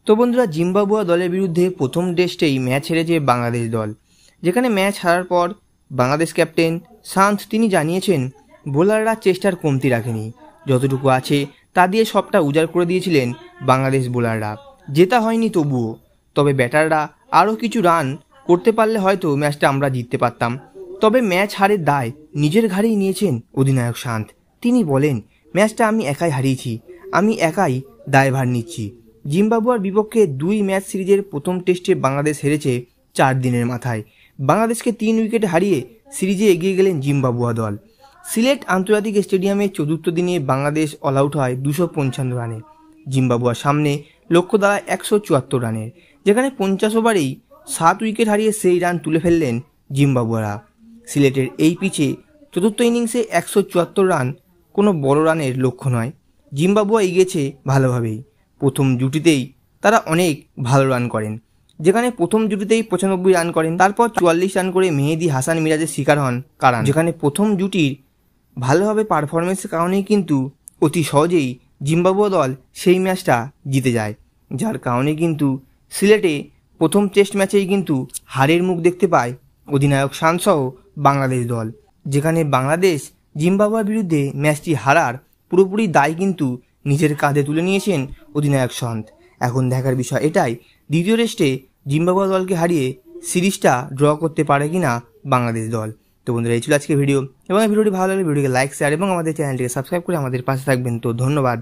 তো বন্ধুরা, জিম্বাবুয়ে দলের বিরুদ্ধে প্রথম টেস্টেই ম্যাচ হেরেছে বাংলাদেশ দল, যেখানে ম্যাচ হারার পর বাংলাদেশ ক্যাপ্টেন শান্ত তিনি জানিয়েছেন বোলাররা চেষ্টার কমতি রাখেনি, যতটুকু আছে তা দিয়ে সবটা উজাড় করে দিয়েছিলেন বাংলাদেশ বোলাররা। জেতা হয়নি তবুও, তবে ব্যাটাররা আরও কিছু রান করতে পারলে হয়তো ম্যাচটা আমরা জিততে পারতাম। তবে ম্যাচ হারের দায় নিজের ঘাড়েই নিয়েছেন অধিনায়ক শান্ত। তিনি বলেন, ম্যাচটা আমি একাই হারিয়েছি, আমি একাই দায়ভার নিচ্ছি। জিম্বাবুয়ের বিপক্ষে 2 ম্যাচ সিরিজের প্রথম টেস্টে বাংলাদেশ হেরেছে 4 দিনের মাথায়। বাংলাদেশকে 3 উইকেটে হারিয়ে সিরিজে এগিয়ে গেলেন জিম্বাবুয়ে দল। সিলেট আন্তর্জাতিক স্টেডিয়ামে চতুর্থ দিনে বাংলাদেশ অল আউট হয় 255 রানে। জিম্বাবুয়ের সামনে লক্ষ্য দাঁড়ায় 174 রানের, যেখানে 50 ওভারেই 7 উইকেট হারিয়ে সেই রান তুলে ফেললেন জিম্বাবুয়েরা। সিলেটের এই পিচে চতুর্থ ইনিংসে 174 রান কোনো বড় রানের লক্ষ্য নয়। জিম্বাবুয়ে এগিয়েছে ভালোভাবেই। প্রথম জুটিতেই তারা অনেক ভালো রান করেন, যেখানে প্রথম জুটিতেই 95 রান করেন। তারপর 44 রান করে মেহেদী হাসান মিরাজের শিকার হন কারান, যেখানে প্রথম জুটির ভালোভাবে পারফরমেন্সের কারণেই কিন্তু অতি সহজেই জিম্বাবুয়ে দল সেই ম্যাচটা জিতে যায়, যার কারণে কিন্তু সিলেটে প্রথম টেস্ট ম্যাচেই কিন্তু হারের মুখ দেখতে পায় অধিনায়ক শান্তসহ বাংলাদেশ দল। যেখানে বাংলাদেশ জিম্বাবুয়ের বিরুদ্ধে ম্যাচটি হারার পুরোপুরি দায় কিন্তু নিজের কাঁধে তুলে নিয়েছেন অধিনায়ক শান্ত। এখন দেখার বিষয় এটাই, দ্বিতীয় টেস্টে জিম্বাবুয়ে দলকে হারিয়ে সিরিজটা ড্র করতে পারে কিনা বাংলাদেশ দল। তো বন্ধুরা, এই ছিল আজকে ভিডিও, এবং এই ভিডিওটি ভালো লাগলে ভিডিওকে লাইক, শেয়ার এবং আমাদের চ্যানেলটিকে সাবস্ক্রাইব করে আমাদের পাশে থাকবেন। তো ধন্যবাদ।